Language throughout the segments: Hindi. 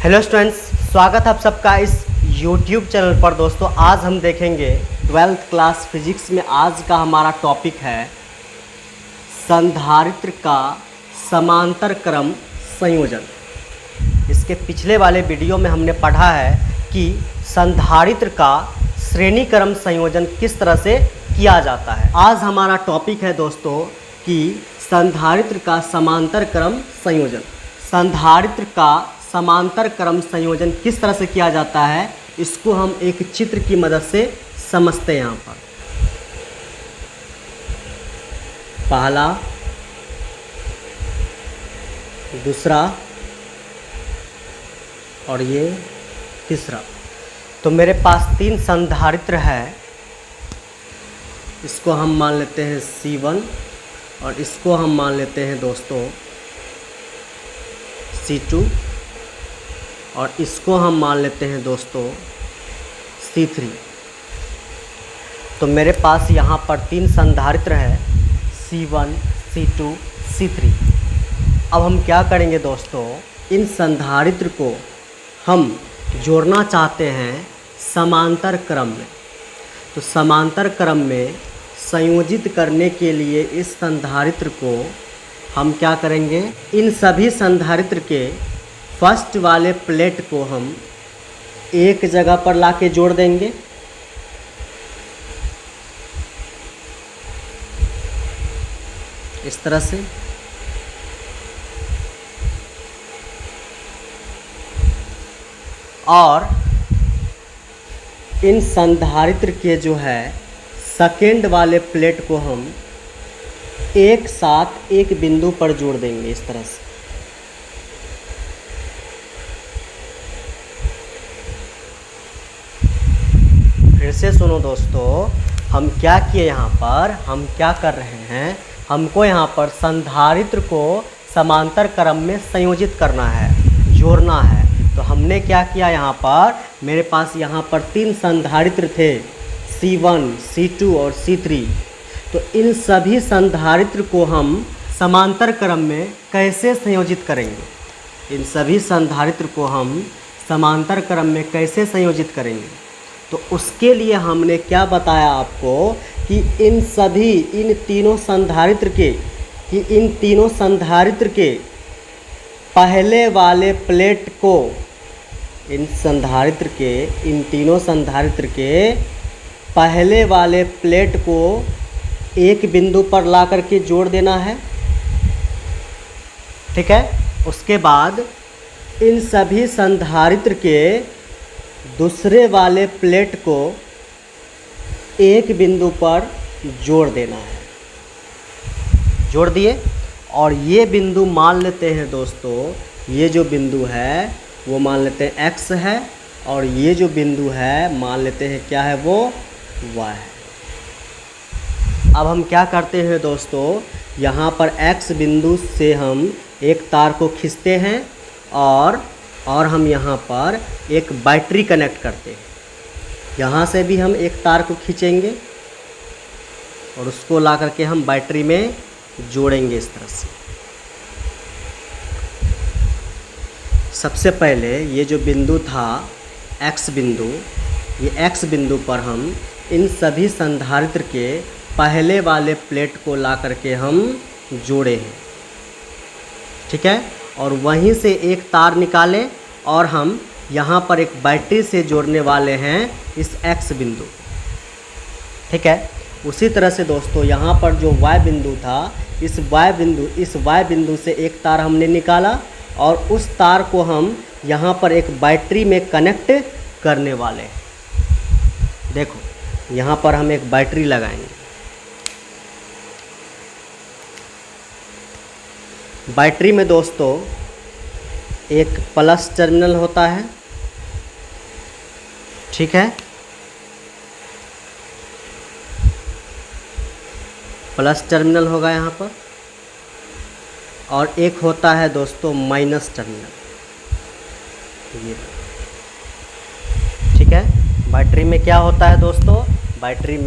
हेलो स्टूडेंट्स, स्वागत है आप सबका इस यूट्यूब चैनल पर। दोस्तों आज हम देखेंगे 12th क्लास फिजिक्स में आज का हमारा टॉपिक है संधारित्र का समांतर क्रम संयोजन। इसके पिछले वाले वीडियो में हमने पढ़ा है कि संधारित्र का श्रेणी क्रम संयोजन किस तरह से किया जाता है। आज हमारा टॉपिक है दोस्तों कि संधारित्र का समांतर क्रम संयोजन। संधारित्र का समांतर क्रम संयोजन किस तरह से किया जाता है, इसको हम एक चित्र की मदद से समझते हैं। यहाँ पर पहला, दूसरा और ये तीसरा। तो मेरे पास 3 संधारित्र है। इसको हम मान लेते हैं C1 और इसको हम मान लेते हैं दोस्तों C2 और इसको हम मान लेते हैं दोस्तों C3। तो मेरे पास यहाँ पर 3 संधारित्र है C1, C2, C3। अब हम क्या करेंगे दोस्तों, इन संधारित्र को हम जोड़ना चाहते हैं समांतर क्रम में। तो समांतर क्रम में संयोजित करने के लिए इस संधारित्र को हम क्या करेंगे, इन सभी संधारित्र के फर्स्ट वाले प्लेट को हम एक जगह पर लाके जोड़ देंगे। इस तरह से। और इन संधारित्र के जो है सेकेंड वाले प्लेट को हम एक साथ एक बिंदु पर जोड़ देंगे। इस तरह से। फिर से सुनो दोस्तों, हम क्या किए, यहाँ पर हम क्या कर रहे हैं, हमको यहाँ पर संधारित्र को समांतर क्रम में संयोजित करना है, जोड़ना है। तो हमने क्या किया, यहाँ पर मेरे पास यहाँ पर 3 संधारित्र थे C1, C2 और C3। तो इन सभी संधारित्र को हम समांतर क्रम में कैसे संयोजित करेंगे, इन सभी संधारित्र को हम समांतर क्रम में कैसे संयोजित करेंगे। तो उसके लिए हमने क्या बताया आपको कि इन तीनों संधारित्र के पहले वाले प्लेट को, इन तीनों संधारित्र के पहले वाले प्लेट को एक बिंदु पर ला करके जोड़ देना है। ठीक है। उसके बाद इन सभी संधारित्र के दूसरे वाले प्लेट को एक बिंदु पर जोड़ देना है। जोड़ दिए। और ये बिंदु मान लेते हैं दोस्तों, ये जो बिंदु है वो मान लेते हैं X है और ये जो बिंदु है मान लेते हैं क्या है, वो Y है। अब हम क्या करते हैं दोस्तों, यहाँ पर X बिंदु से हम एक तार को खींचते हैं और हम यहाँ पर एक बैटरी कनेक्ट करते हैं। यहाँ से भी हम एक तार को खींचेंगे और उसको ला करके हम बैटरी में जोड़ेंगे। इस तरह से। सबसे पहले ये जो बिंदु था X बिंदु, ये X बिंदु पर हम इन सभी संधारित्र के पहले वाले प्लेट को ला करके हम जोड़े हैं। ठीक है। और वहीं से एक तार निकालें और हम यहाँ पर एक बैटरी से जोड़ने वाले हैं इस X बिंदु। ठीक है। उसी तरह से दोस्तों यहाँ पर जो Y बिंदु था, इस Y बिंदु से एक तार हमने निकाला और उस तार को हम यहाँ पर एक बैटरी में कनेक्ट करने वाले हैं। देखो यहाँ पर हम एक बैटरी लगाएंगे। बैटरी में दोस्तों एक प्लस टर्मिनल होता है। ठीक है। प्लस टर्मिनल होगा यहाँ पर और एक होता है दोस्तों माइनस टर्मिनल। ये ठीक है। बैटरी में क्या होता है दोस्तों, बैटरी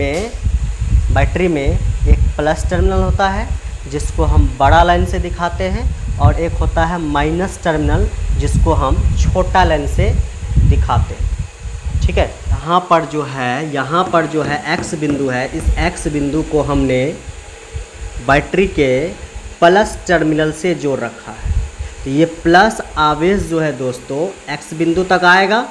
में एक प्लस टर्मिनल होता है जिसको हम बड़ा लाइन से दिखाते हैं और एक होता है माइनस टर्मिनल जिसको हम छोटा लाइन से दिखाते हैं। ठीक है, यहाँ पर जो है x बिंदु है, इस x बिंदु को हमने बैटरी के प्लस टर्मिनल से जोड़ रखा है। तो ये प्लस आवेश जो है दोस्तों x बिंदु तक आएगा,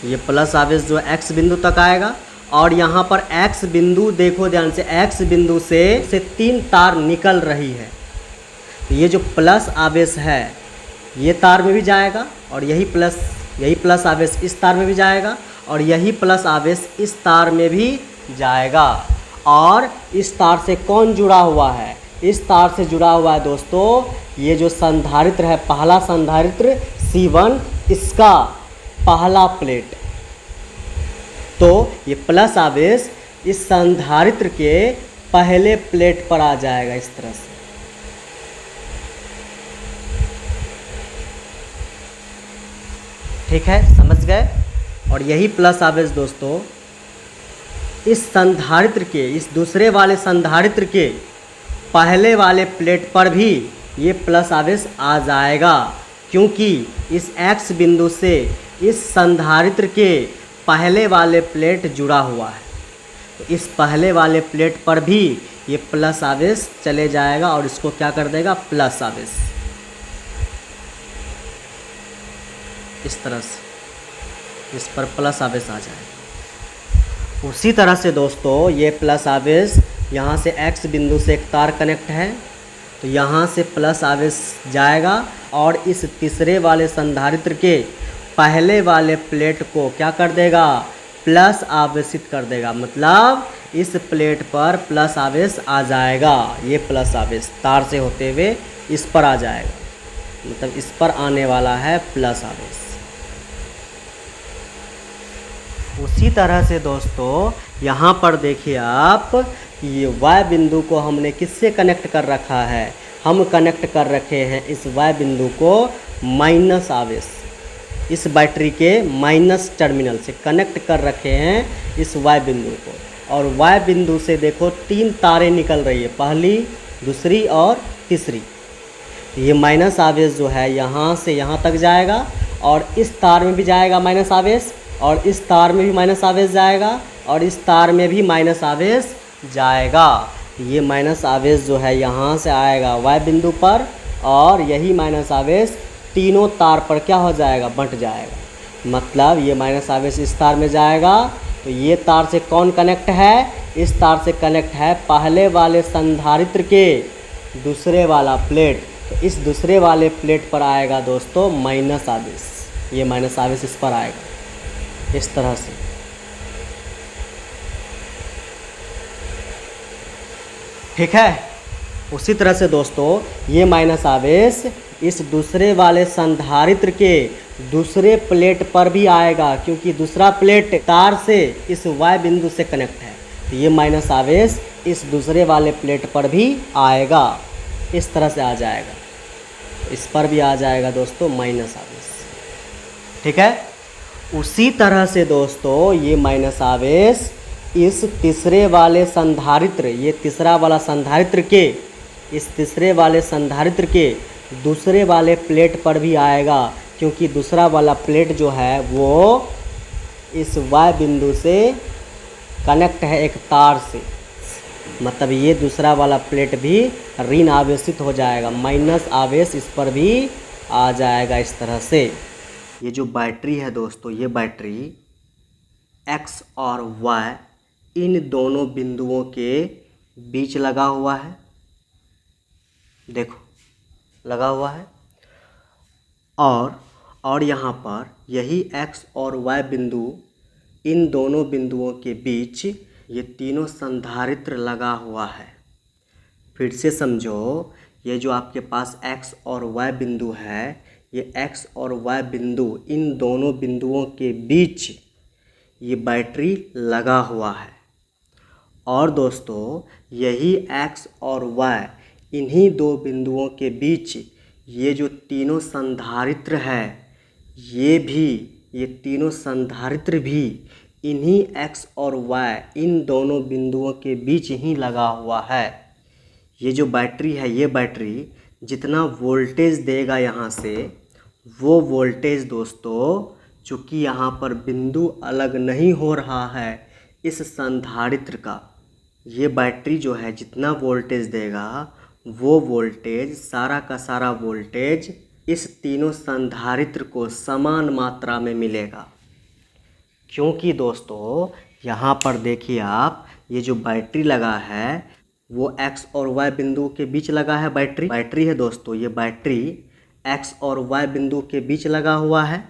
ये प्लस आवेश जो x बिंदु तक आएगा। और यहाँ पर x बिंदु देखो ध्यान से, x बिंदु से 3 तार निकल रही है। तो ये जो प्लस आवेश है ये तार में भी जाएगा, और यही प्लस आवेश इस तार में भी जाएगा, और यही प्लस आवेश इस तार में भी जाएगा। और इस तार से कौन जुड़ा हुआ है? इस तार से जुड़ा हुआ है दोस्तों ये जो संधारित्र है, पहला संधारित्र C1, इसका पहला प्लेट। तो ये प्लस आवेश इस संधारित्र के पहले प्लेट पर आ जाएगा इस तरह से। ठीक है, समझ गए? और यही प्लस आवेश दोस्तों इस संधारित्र के, इस दूसरे वाले संधारित्र के पहले वाले प्लेट पर भी ये प्लस आवेश आ जाएगा, क्योंकि इस x बिंदु से इस संधारित्र के पहले वाले प्लेट जुड़ा हुआ है। तो इस पहले वाले प्लेट पर भी ये प्लस आवेश चले जाएगा और इसको क्या कर देगा? प्लस आवेश। इस तरह से इस पर प्लस आवेश आ जाएगा। उसी तरह से दोस्तों ये प्लस आवेश यहाँ से x बिंदु से एक तार कनेक्ट है, तो यहाँ से प्लस आवेश जाएगा और इस तीसरे वाले संधारित्र के पहले वाले प्लेट को क्या कर देगा? प्लस आवेशित कर देगा। मतलब इस प्लेट पर प्लस आवेश आ जाएगा। ये प्लस आवेश तार से होते हुए इस पर आ जाएगा, मतलब इस पर आने वाला है प्लस आवेश। उसी तरह से दोस्तों यहाँ पर देखिए आप, ये y बिंदु को हमने किससे कनेक्ट कर रखा है? हम कनेक्ट कर रखे हैं इस y बिंदु को माइनस आवेश, इस बैटरी के माइनस टर्मिनल से कनेक्ट कर रखे हैं इस y बिंदु को। और y बिंदु से देखो 3 तारें निकल रही है, पहली, दूसरी और तीसरी। ये माइनस आवेश जो है यहाँ से यहाँ तक जाएगा, और इस तार में भी जाएगा माइनस आवेश, और इस तार में भी माइनस आवेश जाएगा, और इस तार में भी माइनस आवेश जाएगा। ये माइनस आवेश जो है यहाँ से आएगा y बिंदु पर, और यही माइनस आवेश तीनों तार पर क्या हो जाएगा? बंट जाएगा। मतलब ये माइनस आवेश इस तार में जाएगा, तो ये तार से कौन कनेक्ट है? इस तार से कनेक्ट है पहले वाले संधारित्र के दूसरे वाला प्लेट। तो इस दूसरे वाले प्लेट पर आएगा दोस्तों माइनस आवेश, ये माइनस आवेश इस पर आएगा इस तरह से। ठीक है, उसी तरह से दोस्तों ये माइनस आवेश इस दूसरे वाले संधारित्र के दूसरे प्लेट पर भी आएगा, क्योंकि दूसरा प्लेट तार से इस y बिंदु से कनेक्ट है। तो ये माइनस आवेश इस दूसरे वाले प्लेट पर भी आएगा, इस तरह से आ जाएगा। इस पर भी आ जाएगा दोस्तों माइनस आवेश। ठीक है, उसी तरह से दोस्तों ये माइनस आवेश इस तीसरे वाले संधारित्र, ये तीसरा वाला संधारित्र के, इस तीसरे वाले संधारित्र के दूसरे वाले प्लेट पर भी आएगा, क्योंकि दूसरा वाला प्लेट जो है वो इस y बिंदु से कनेक्ट है एक तार से। मतलब ये दूसरा वाला प्लेट भी ऋण आवेशित हो जाएगा, माइनस आवेश इस पर भी आ जाएगा इस तरह से। ये जो बैटरी है दोस्तों, ये बैटरी x और y इन दोनों बिंदुओं के बीच लगा हुआ है, देखो लगा हुआ है। और यहाँ पर यही x और y बिंदु, इन दोनों बिंदुओं के बीच ये तीनों संधारित्र लगा हुआ है। फिर से समझो, ये जो आपके पास x और y बिंदु है, ये x और y बिंदु, इन दोनों बिंदुओं के बीच ये बैटरी लगा हुआ है। और दोस्तों यही x और y, इन्हीं दो बिंदुओं के बीच ये जो तीनों संधारित्र है, ये तीनों संधारित्र भी इन्हीं x और y, इन दोनों बिंदुओं के बीच ही लगा हुआ है। ये जो बैटरी है, ये बैटरी जितना वोल्टेज देगा यहाँ से, वो वोल्टेज दोस्तों, चूँकि यहाँ पर बिंदु अलग नहीं हो रहा है इस संधारित्र का, ये बैटरी जो है जितना वोल्टेज देगा वो वोल्टेज, सारा का सारा वोल्टेज इस तीनों संधारित्र को समान मात्रा में मिलेगा। क्योंकि दोस्तों यहाँ पर देखिए आप, ये जो बैटरी लगा है वो x और y बिंदु के बीच लगा है। बैटरी है दोस्तों, ये बैटरी x और y बिंदु के बीच लगा हुआ है,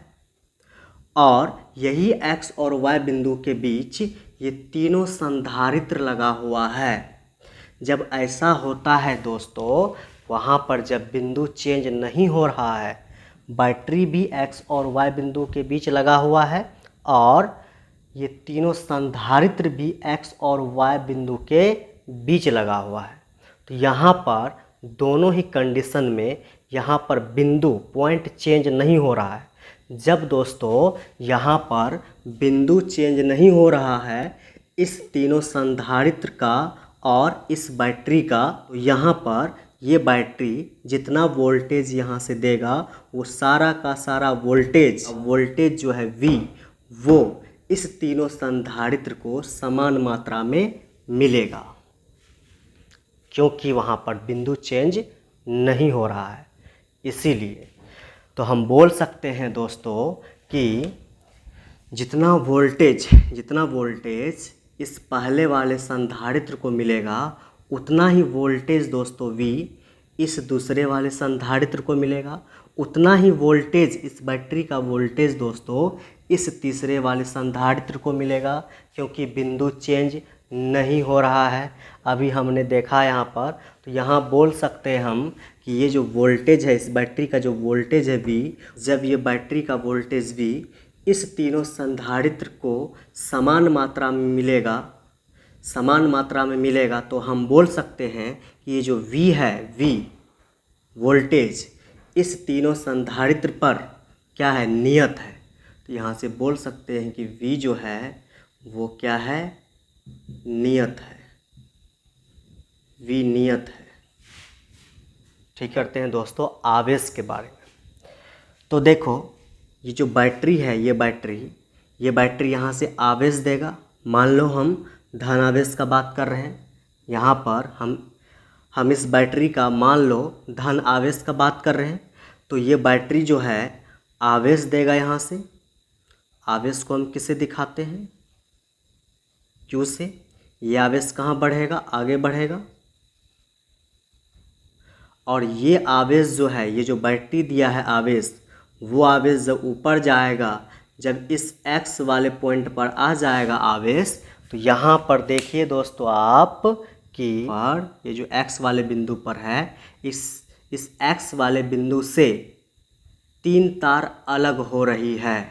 और यही x और y बिंदु के बीच ये तीनों संधारित्र लगा हुआ है। जब ऐसा होता है दोस्तों, वहाँ पर जब बिंदु चेंज नहीं हो रहा है, बैटरी भी x और y बिंदु के बीच लगा हुआ है और ये तीनों संधारित्र भी x और y बिंदु के बीच लगा हुआ है, तो यहाँ पर दोनों ही कंडीशन में यहाँ पर बिंदु पॉइंट चेंज नहीं हो रहा है। जब दोस्तों यहाँ पर बिंदु चेंज नहीं हो रहा है इस तीनों संधारित्र का और इस बैटरी का, तो यहाँ पर ये बैटरी जितना वोल्टेज यहाँ से देगा वो सारा का सारा वोल्टेज जो है V, वो इस तीनों संधारित्र को समान मात्रा में मिलेगा, क्योंकि वहाँ पर बिंदु चेंज नहीं हो रहा है। इसीलिए तो हम बोल सकते हैं दोस्तों कि जितना वोल्टेज इस पहले वाले संधारित्र को मिलेगा, उतना ही वोल्टेज दोस्तों V इस दूसरे वाले संधारित्र को मिलेगा, उतना ही वोल्टेज इस बैटरी का वोल्टेज दोस्तों इस तीसरे वाले संधारित्र को मिलेगा, क्योंकि बिंदु चेंज नहीं हो रहा है। अभी हमने देखा यहाँ पर, तो यहाँ बोल सकते हैं हम कि ये जो वोल्टेज है, इस बैटरी का जो वोल्टेज है V, जब ये बैटरी का वोल्टेज V इस तीनों संधारित्र को समान मात्रा में मिलेगा, तो हम बोल सकते हैं कि ये जो V है, V वोल्टेज इस तीनों संधारित्र पर क्या है, नियत है। तो यहाँ से बोल सकते हैं कि V जो है वो क्या है, नियत है। V नियत है। ठीक करते हैं दोस्तों आवेश के बारे में। तो देखो ये जो बैटरी है, ये बैटरी यहाँ से आवेश देगा। मान लो हम धनावेश का बात कर रहे हैं, यहाँ पर हम इस बैटरी का मान लो धन आवेश का बात कर रहे हैं, तो ये बैटरी जो है आवेश देगा। यहाँ से आवेश को हम किससे दिखाते हैं, Q से। ये आवेश कहाँ बढ़ेगा, आगे बढ़ेगा, और ये आवेश जो है, ये जो बैटरी दिया है आवेश, वो आवेश जब ऊपर जाएगा, जब इस X वाले पॉइंट पर आ जाएगा आवेश, तो यहाँ पर देखिए दोस्तों आप कि ये जो X वाले बिंदु पर है, इस X वाले बिंदु से 3 तार अलग हो रही है।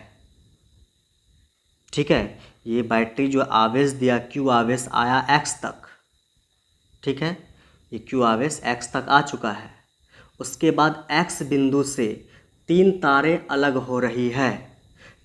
ठीक है, ये बैटरी जो आवेश दिया, Q आवेश आया X तक। ठीक है, ये Q आवेश X तक आ चुका है। उसके बाद X बिंदु से 3 तारें अलग हो रही है।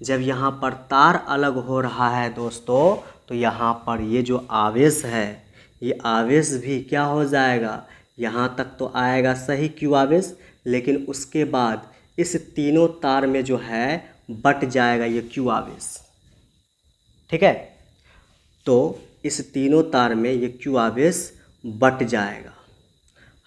जब यहाँ पर तार अलग हो रहा है दोस्तों, तो यहाँ पर ये जो आवेश है, ये आवेश भी क्या हो जाएगा, यहाँ तक तो आएगा सही Q आवेश, लेकिन उसके बाद इस तीनों तार में जो है बट जाएगा ये Q आवेश। ठीक है, तो इस तीनों तार में ये Q आवेश बट जाएगा।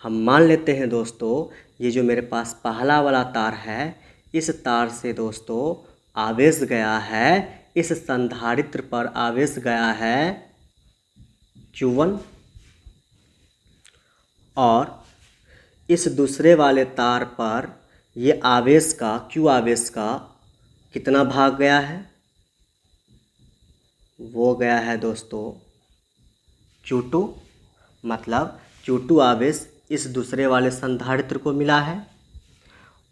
हम मान लेते हैं दोस्तों, ये जो मेरे पास पहला वाला तार है, इस तार से दोस्तों आवेश गया है, इस संधारित्र पर आवेश गया है Q1, और इस दूसरे वाले तार पर ये आवेश का, Q आवेश का कितना भाग गया है, वो गया है दोस्तों Q2। मतलब Q2 आवेश इस दूसरे वाले संधारित्र को मिला है।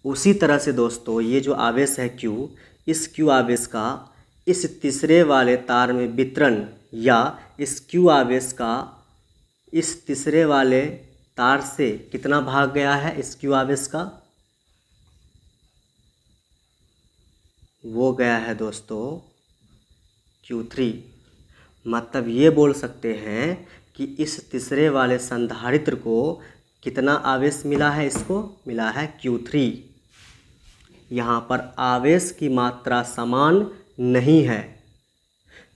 उसी तरह से दोस्तों ये जो आवेश है Q, इस Q आवेश का इस तीसरे वाले तार में वितरण, या इस Q आवेश का इस तीसरे वाले तार से कितना भाग गया है, इस Q आवेश का वो गया है दोस्तों Q3। मतलब ये बोल सकते हैं कि इस तीसरे वाले संधारित्र को कितना आवेश मिला है इसको? मिला है Q3। यहाँ पर आवेश की मात्रा समान नहीं है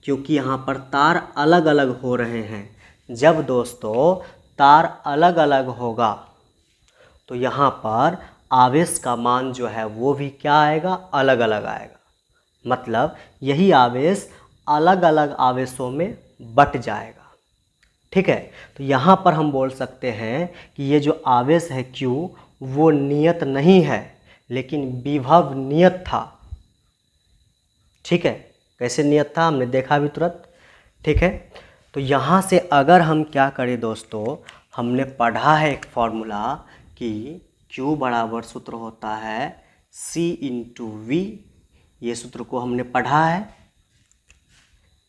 क्योंकि यहाँ पर तार अलग अलग हो रहे हैं। जब दोस्तों तार अलग अलग होगा तो यहाँ पर आवेश का मान जो है वो भी क्या आएगा? अलग अलग आएगा। मतलब यही आवेश अलग अलग आवेशों में बट जाएगा। ठीक है, तो यहाँ पर हम बोल सकते हैं कि ये जो आवेश है Q वो नियत नहीं है लेकिन विभव नियत था। ठीक है, कैसे नियत था हमने देखा भी तुरंत। ठीक है, तो यहाँ से अगर हम क्या करें दोस्तों, हमने पढ़ा है एक फॉर्मूला कि Q बराबर सूत्र होता है C इंटू V। ये सूत्र को हमने पढ़ा है,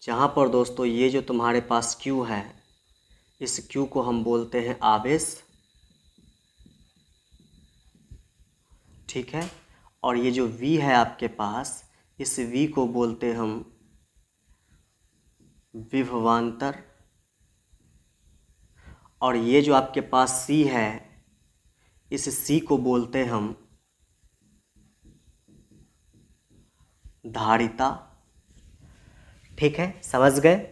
जहाँ पर दोस्तों ये जो तुम्हारे पास Q है, इस Q को हम बोलते हैं आवेश। ठीक है, और ये जो V है आपके पास, इस V को बोलते हम विभवांतर। और ये जो आपके पास C है, इस C को बोलते हम धारिता। ठीक है, समझ गए?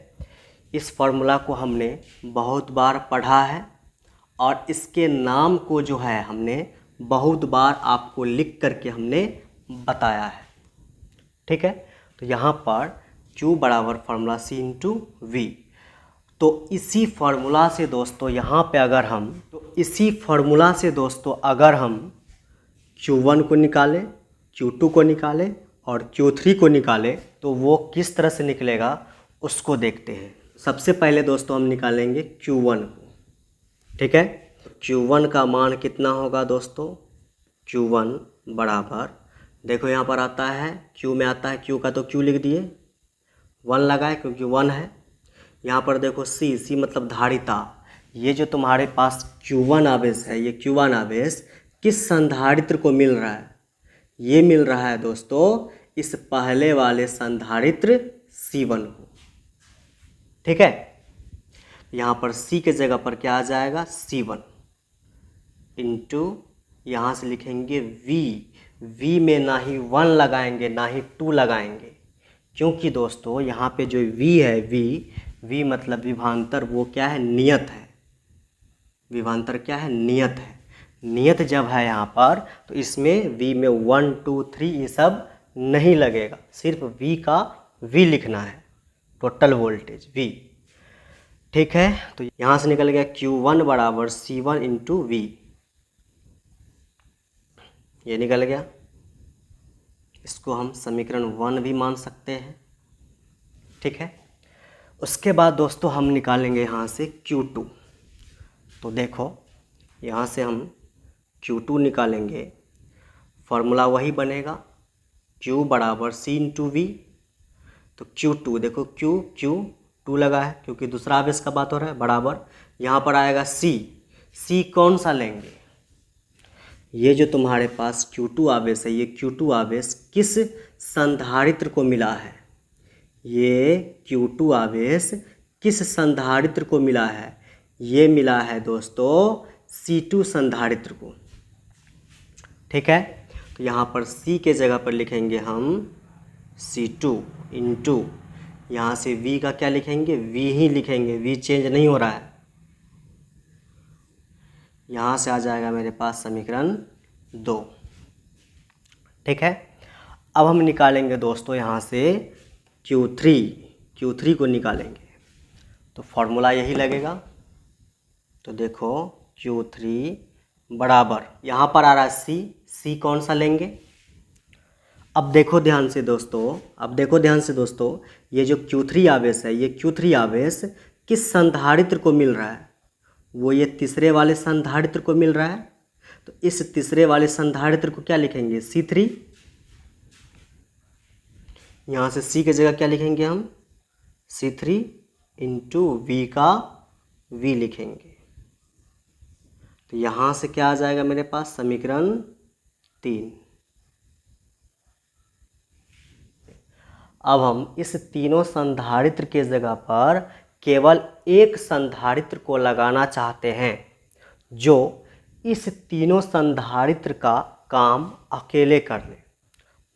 इस फॉर्मूला को हमने बहुत बार पढ़ा है और इसके नाम को जो है हमने बहुत बार आपको लिख करके हमने बताया है। ठीक है, तो यहाँ पर Q बराबर फार्मूला C इंटू V। तो इसी फार्मूला से दोस्तों यहाँ पे अगर हम Q1 को निकालें, Q2 को निकालें और Q3 को निकालें तो वो किस तरह से निकलेगा उसको देखते हैं। सबसे पहले दोस्तों हम निकालेंगे Q1 को। ठीक है, Q1 का मान कितना होगा दोस्तों? Q1 बराबर, देखो यहाँ पर आता है Q में आता है, Q का तो Q लिख दिए, 1 लगाए क्योंकि 1 है। यहाँ पर देखो C मतलब धारिता। ये जो तुम्हारे पास Q1 आवेश है, ये Q1 आवेश किस संधारित्र को मिल रहा है? ये मिल रहा है दोस्तों इस पहले वाले संधारित्र C1 को। ठीक है, यहाँ पर C के जगह पर क्या आ जाएगा? C1 इंटू, यहाँ से लिखेंगे V में ना ही 1 लगाएंगे ना ही 2 लगाएंगे, क्योंकि दोस्तों यहाँ पे जो V है, V मतलब विभवांतर, वो क्या है? नियत है। विभवांतर क्या है? नियत है। नियत जब है यहाँ पर तो इसमें V में 1 2 3 ये सब नहीं लगेगा, सिर्फ V का V लिखना है, टोटल वोल्टेज V। ठीक है, तो यहाँ से निकल गया Q1 बराबर C1 इंटू V। ये निकल गया, इसको हम समीकरण 1 भी मान सकते हैं। ठीक है, उसके बाद दोस्तों हम निकालेंगे यहाँ से Q2। तो देखो यहाँ से हम Q2 निकालेंगे, फॉर्मूला वही बनेगा Q बराबर C इंटू V। तो Q2 देखो Q2 लगा है क्योंकि दूसरा आवेश का बात हो रहा है, बराबर यहाँ पर आएगा C कौन सा लेंगे? ये जो तुम्हारे पास Q2 आवेश है, ये Q2 आवेश किस संधारित्र को मिला है? ये Q2 आवेश किस संधारित्र को मिला है? ये मिला है दोस्तों C2 संधारित्र को। ठीक है, तो यहाँ पर C के जगह पर लिखेंगे हम C2 इंटू, यहाँ से V का क्या लिखेंगे? V ही लिखेंगे, V चेंज नहीं हो रहा है। यहाँ से आ जाएगा मेरे पास समीकरण 2। ठीक है, अब हम निकालेंगे दोस्तों यहाँ से Q3 को निकालेंगे तो फॉर्मूला यही लगेगा। तो देखो Q3 बराबर, यहाँ पर आ रहा है C कौन सा लेंगे? अब देखो ध्यान से दोस्तों, ये जो Q3 आवेश है, ये Q3 आवेश किस संधारित्र को मिल रहा है? वो ये तीसरे वाले संधारित्र को मिल रहा है। तो इस तीसरे वाले संधारित्र को क्या लिखेंगे? C3। यहाँ से C की जगह क्या लिखेंगे हम? C3 इंटू V का V लिखेंगे। तो यहाँ से क्या आ जाएगा मेरे पास? समीकरण 3। अब हम इस तीनों संधारित्र के जगह पर केवल एक संधारित्र को लगाना चाहते हैं जो इस तीनों संधारित्र का काम अकेले कर ले।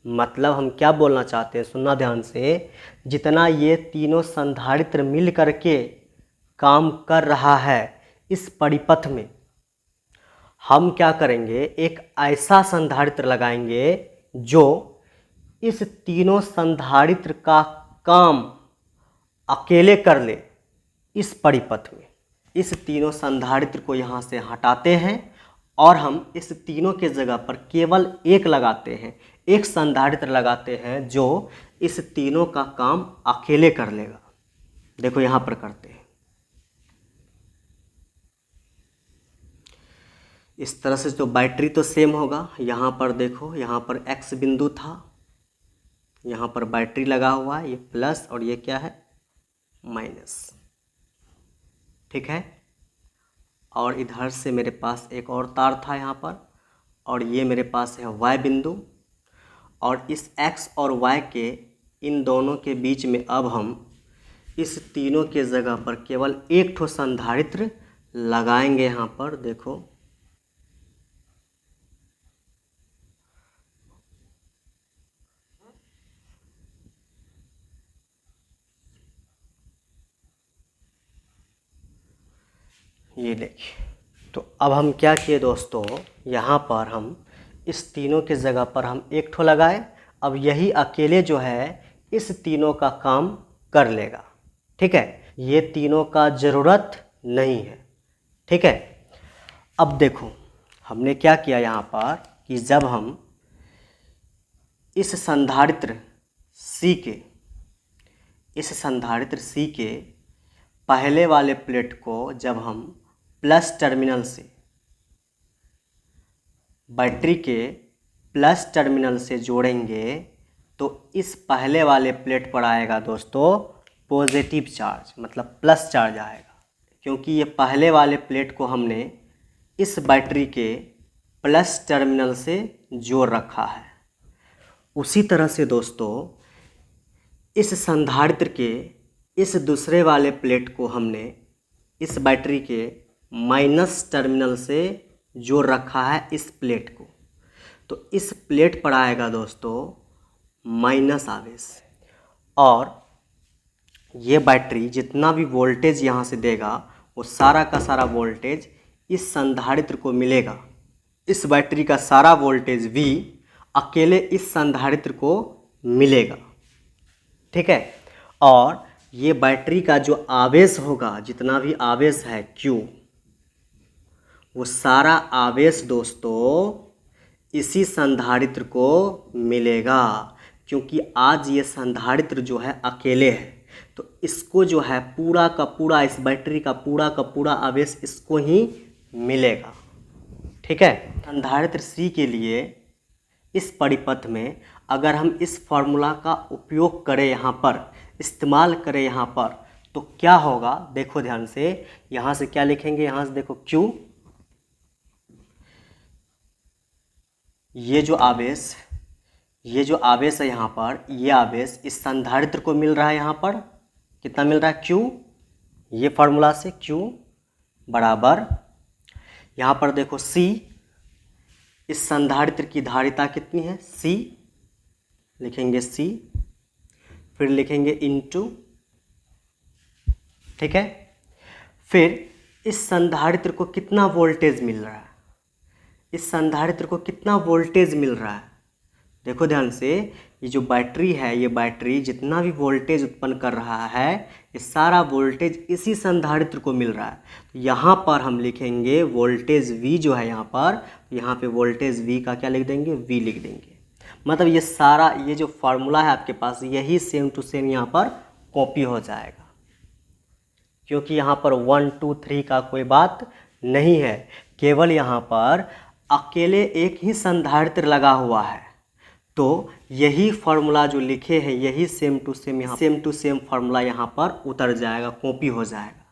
मतलब हम क्या बोलना चाहते हैं, सुनना ध्यान से। जितना ये तीनों संधारित्र मिल करके काम कर रहा है इस परिपथ में, हम क्या करेंगे, एक ऐसा संधारित्र लगाएंगे जो इस तीनों संधारित्र का काम अकेले कर ले इस परिपथ में। इस तीनों संधारित्र को यहाँ से हटाते हैं और हम इस तीनों के जगह पर केवल एक लगाते हैं, एक संधारित्र लगाते हैं जो इस तीनों का काम अकेले कर लेगा। देखो यहाँ पर करते हैं, इस तरह से। जो बैटरी तो सेम होगा, यहाँ पर देखो, यहाँ पर X बिंदु था, यहाँ पर बैटरी लगा हुआ है, ये प्लस और ये क्या है, माइनस। ठीक है। और इधर से मेरे पास एक और तार था यहाँ पर, और ये मेरे पास है Y बिंदु। और इस X और Y के इन दोनों के बीच में अब हम इस तीनों के जगह पर केवल एक ठो संधारित्र लगाएंगे। यहाँ पर देखो, ये देखिए। तो अब हम क्या किए दोस्तों, यहाँ पर हम इस तीनों के जगह पर हम एक ठो लगाए। अब यही अकेले जो है इस तीनों का काम कर लेगा। ठीक है, ये तीनों का ज़रूरत नहीं है। ठीक है। अब देखो हमने क्या किया यहाँ पर कि जब हम इस संधारित्र C के पहले वाले प्लेट को जब हम प्लस टर्मिनल से, बैटरी के प्लस टर्मिनल से जोड़ेंगे तो इस पहले वाले प्लेट पर आएगा दोस्तों पॉजिटिव चार्ज, मतलब प्लस चार्ज आएगा, क्योंकि ये पहले वाले प्लेट को हमने इस बैटरी के प्लस टर्मिनल से जोड़ रखा है। उसी तरह से दोस्तों इस संधारित्र के इस दूसरे वाले प्लेट को हमने इस बैटरी के माइनस टर्मिनल से जोड़ रखा है इस प्लेट को। तो इस प्लेट पर आएगा दोस्तों माइनस आवेश, और ये बैटरी जितना भी वोल्टेज यहाँ से देगा वो सारा का सारा वोल्टेज इस संधारित्र को मिलेगा। इस बैटरी का सारा वोल्टेज V अकेले इस संधारित्र को मिलेगा। ठीक है। और ये बैटरी का जो आवेश होगा, जितना भी आवेश है Q, वो सारा आवेश दोस्तों इसी संधारित्र को मिलेगा। क्योंकि आज ये संधारित्र जो है अकेले है, तो इसको जो है पूरा का पूरा, इस बैटरी का पूरा आवेश इसको ही मिलेगा। ठीक है। संधारित्र C के लिए इस परिपथ में अगर हम इस फॉर्मूला का उपयोग करें, यहाँ पर इस्तेमाल करें यहाँ पर, तो क्या होगा देखो ध्यान से। यहाँ से क्या लिखेंगे, यहाँ से देखो Q, ये जो आवेश है यहाँ पर, ये आवेश इस संधारित्र को मिल रहा है। यहाँ पर कितना मिल रहा है, Q। ये फार्मूला से Q बराबर, यहाँ पर देखो C, इस संधारित्र की धारिता कितनी है, C, लिखेंगे C, फिर लिखेंगे इनटू। ठीक है। फिर इस संधारित्र को कितना वोल्टेज मिल रहा है, इस संधारित्र को कितना वोल्टेज मिल रहा है, देखो ध्यान से। ये जो बैटरी है, ये बैटरी जितना भी वोल्टेज उत्पन्न कर रहा है, ये सारा वोल्टेज इसी संधारित्र को मिल रहा है। तो यहाँ पर हम लिखेंगे वोल्टेज V जो है यहाँ पर, यहाँ पे वोल्टेज V का क्या लिख देंगे, V लिख देंगे। मतलब ये सारा, ये जो फार्मूला है आपके पास, यही सेम टू सेम यहाँ पर कॉपी हो जाएगा, क्योंकि यहाँ पर 1 2 3 का कोई बात नहीं है। केवल यहाँ पर अकेले एक ही संधारित्र लगा हुआ है, तो यही फार्मूला जो लिखे हैं, यही सेम टू सेम फार्मूला यहाँ पर उतर जाएगा, कॉपी हो जाएगा।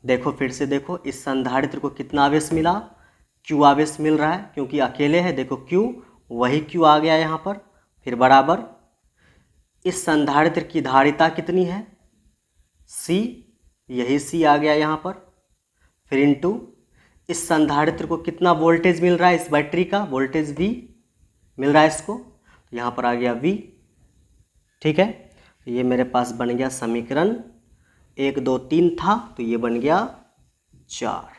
देखो फिर से देखो, इस संधारित्र को कितना आवेश मिला, Q आवेश मिल रहा है, क्योंकि अकेले है। देखो Q, वही Q आ गया यहाँ पर, फिर बराबर इस संधारित्र की धारिता कितनी है, C, यही C आ गया यहाँ पर, फिर इनटू इस संधारित्र को कितना वोल्टेज मिल रहा है, इस बैटरी का वोल्टेज V मिल रहा है इसको, तो यहाँ पर आ गया V। ठीक है, तो ये मेरे पास बन गया समीकरण 1 2 3 था, तो ये बन गया 4।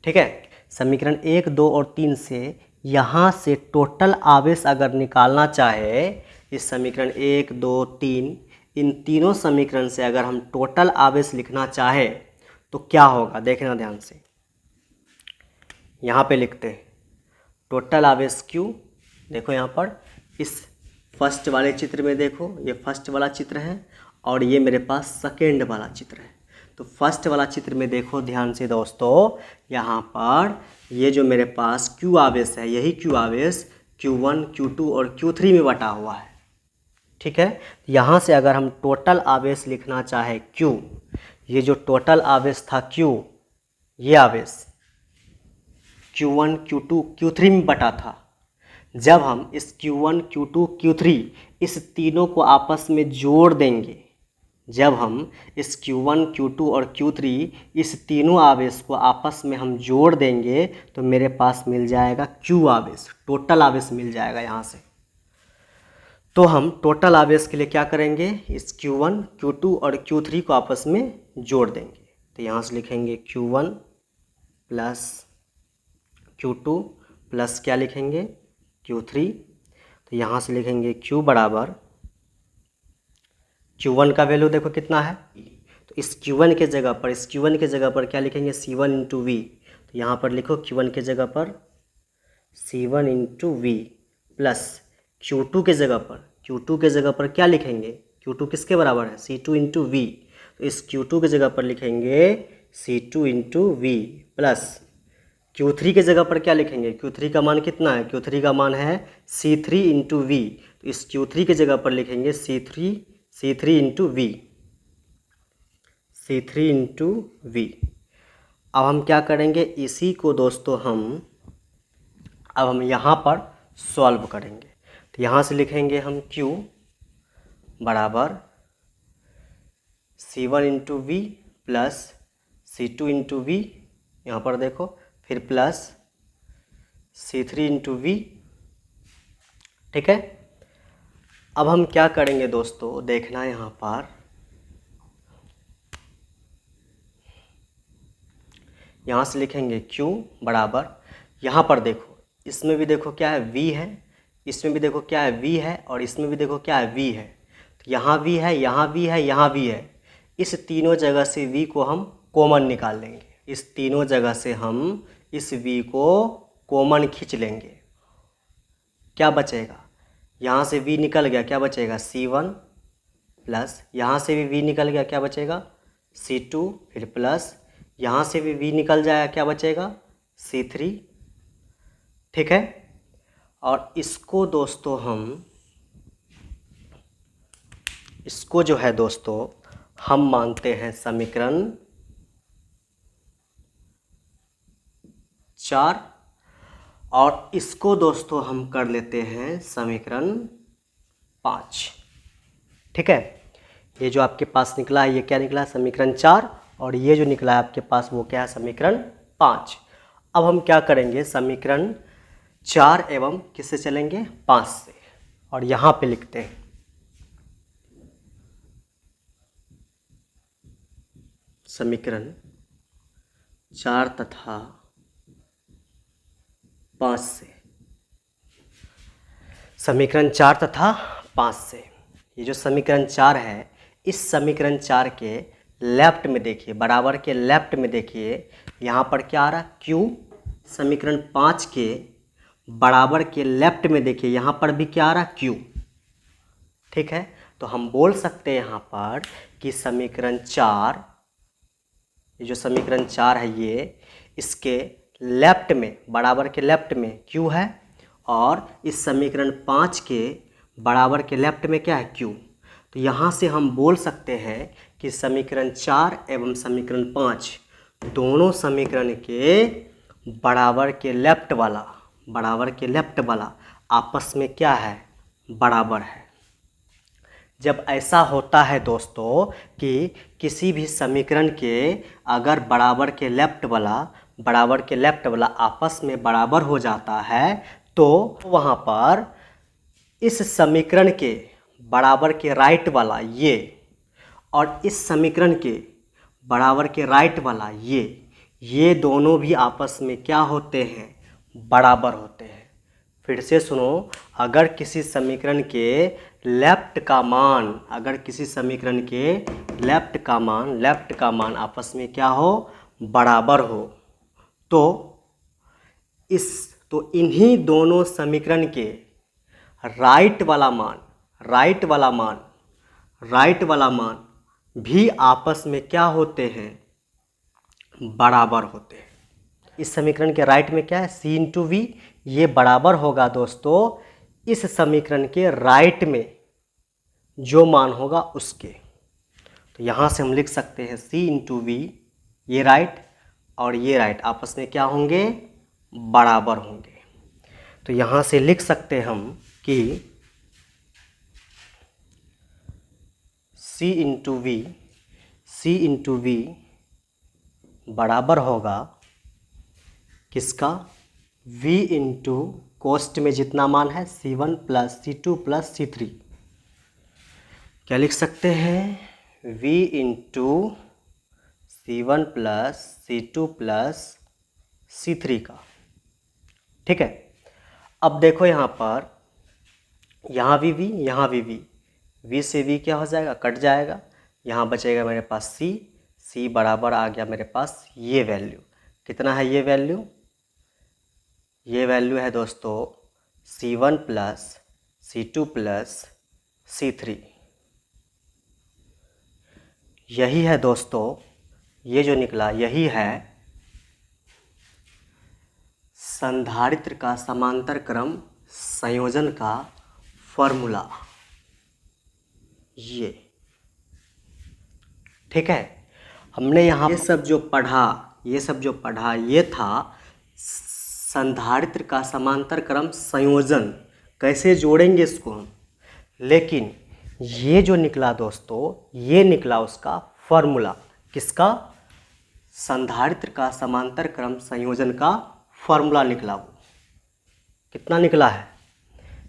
ठीक है, समीकरण 1 2 और 3 से यहाँ से टोटल आवेश अगर निकालना चाहे, इस समीकरण 1 2 3 इन तीनों समीकरण से अगर हम टोटल आवेश लिखना चाहे तो क्या होगा, देखना ध्यान से। यहाँ पे लिखते हैं टोटल आवेश Q। देखो यहाँ पर इस फर्स्ट वाले चित्र में देखो, ये फर्स्ट वाला चित्र है और ये मेरे पास सेकेंड वाला चित्र है। तो फर्स्ट वाला चित्र में देखो ध्यान से दोस्तों, यहाँ पर ये जो मेरे पास Q आवेश है, यही Q आवेश Q1 Q2 और Q3 में बटा हुआ है। ठीक है, यहाँ से अगर हम टोटल आवेश लिखना चाहे Q, ये जो टोटल आवेश था Q, ये आवेश Q1 Q2 Q3 में बटा था। जब हम इस Q1 Q2 Q3 इस तीनों को आपस में जोड़ देंगे, जब हम इस Q1 Q2 और Q3 इस तीनों आवेश को आपस में हम जोड़ देंगे तो मेरे पास मिल जाएगा Q आवेश, टोटल आवेश मिल जाएगा यहाँ से। तो हम टोटल आवेश के लिए क्या करेंगे, इस Q1 Q2 और Q3 को आपस में जोड़ देंगे। तो यहाँ से लिखेंगे Q1 प्लस Q2 प्लस क्या लिखेंगे Q3। तो यहाँ से लिखेंगे Q बराबर, Q1 का वैल्यू देखो कितना है, तो इस Q1 के जगह पर, इस Q1 के जगह पर क्या लिखेंगे C1 इंटू वी। तो यहाँ पर लिखो Q1 के जगह पर C1 into V plus Q2 के जगह पर, Q2 के जगह पर क्या लिखेंगे, Q2 किसके बराबर है C2 इंटू वी। तो इस Q2 के जगह पर लिखेंगे C2 into V plus Q3 के जगह पर क्या लिखेंगे, Q3 का मान कितना है, Q3 का मान है C3 इंटू वी। तो इस Q3 के जगह पर लिखेंगे C3 into we, C3 into we. अब हम क्या करेंगे, इसी को दोस्तों अब हम यहाँ पर सॉल्व करेंगे। तो यहाँ से लिखेंगे हम Q बराबर C1 into V plus C2 into V, यहाँ पर देखो, फिर प्लस C3 इंटू वी। ठीक है, अब हम क्या करेंगे दोस्तों, देखना यहाँ पर, यहाँ से लिखेंगे Q बराबर, यहाँ पर देखो इसमें भी देखो क्या है V है, इसमें भी देखो क्या है V है और इसमें भी देखो क्या है V है। तो यहाँ V है, यहाँ V है, यहाँ V है। इस तीनों जगह से V को हम कॉमन निकाल लेंगे, इस तीनों जगह से हम इस V को कॉमन खींच लेंगे। क्या बचेगा, यहाँ से V निकल गया, क्या बचेगा C1 प्लस यहाँ से भी V निकल गया, क्या बचेगा C2, फिर प्लस यहाँ से भी V निकल जाएगा, क्या बचेगा C3। ठीक है, और इसको दोस्तों इसको जो है दोस्तों हम मानते हैं समीकरण 4 और इसको दोस्तों हम कर लेते हैं समीकरण 5। ठीक है, ये जो आपके पास निकला है ये क्या निकला है, समीकरण 4, और ये जो निकला है आपके पास वो क्या है, समीकरण 5। अब हम क्या करेंगे, समीकरण 4 एवं किससे चलेंगे, 5 से, और यहाँ पे लिखते हैं समीकरण 4 तथा 5 से, समीकरण 4 तथा 5 से। ये जो समीकरण 4 है, इस समीकरण 4 के लेफ्ट में देखिए, बराबर के लेफ्ट में देखिए, यहाँ पर क्या आ रहा है Q। समीकरण 5 के बराबर के लेफ्ट में देखिए, यहाँ पर भी क्या आ रहा है Q। ठीक है, तो हम बोल सकते हैं यहाँ पर कि समीकरण 4, ये जो समीकरण 4 है ये, इसके लेफ्ट में, बराबर के लेफ्ट में Q है, और इस समीकरण 5 के बराबर के लेफ्ट में क्या है Q। तो यहाँ से हम बोल सकते हैं कि समीकरण 4 एवं समीकरण 5 दोनों समीकरण के बराबर के लेफ्ट वाला आपस में क्या है, बराबर है। जब ऐसा होता है दोस्तों कि किसी भी समीकरण के अगर बराबर के लेफ्ट वाला आपस में बराबर हो जाता है तो वहाँ पर इस समीकरण के बराबर के राइट वाला ये और इस समीकरण के बराबर के राइट वाला ये दोनों भी आपस में क्या होते हैं, बराबर होते हैं। फिर से सुनो, अगर किसी समीकरण के लेफ्ट का मान आपस में क्या हो, बराबर हो, तो इन्हीं दोनों समीकरण के राइट वाला मान भी आपस में क्या होते हैं, बराबर होते हैं। इस समीकरण के राइट में क्या है, c इंटू वी, ये बराबर होगा दोस्तों इस समीकरण के राइट में जो मान होगा उसके। तो यहाँ से हम लिख सकते हैं c इंटू वी, ये राइट और ये राइट आपस में क्या होंगे, बराबर होंगे। तो यहाँ से लिख सकते हम कि c इंटू वी बराबर होगा किसका, v इंटू कोष्ठ में जितना मान है c1 plus c2 plus c3। क्या लिख सकते हैं, v into c1 plus c2 plus c3 का। ठीक है, अब देखो यहाँ पर, यहाँ भी v, यहाँ भी v, v से v क्या हो जाएगा, कट जाएगा। यहाँ बचेगा मेरे पास c बराबर आ गया मेरे पास ये वैल्यू। कितना है ये वैल्यू, ये वैल्यू है दोस्तों c1 plus c2 plus c3। यही है दोस्तों, ये जो निकला यही है संधारित्र का समांतर क्रम संयोजन का फॉर्मूला। ये ठीक है, हमने यहाँ ये सब जो पढ़ा ये था संधारित्र का समांतर क्रम संयोजन, कैसे जोड़ेंगे इसको हम। लेकिन ये जो निकला दोस्तों, ये निकला उसका फॉर्मूला, किसका, संधारित्र का समांतर क्रम संयोजन का फॉर्मूला निकला। वो कितना निकला है,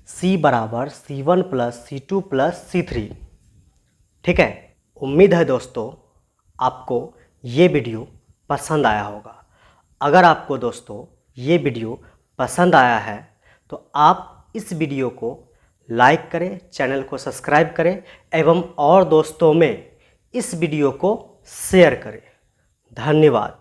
c बराबर c1 plus c2 plus c3। ठीक है, उम्मीद है दोस्तों आपको ये वीडियो पसंद आया होगा। अगर आपको दोस्तों ये वीडियो पसंद आया है तो आप इस वीडियो को लाइक करें, चैनल को सब्सक्राइब करें एवं और दोस्तों में इस वीडियो को शेयर करें। धन्यवाद।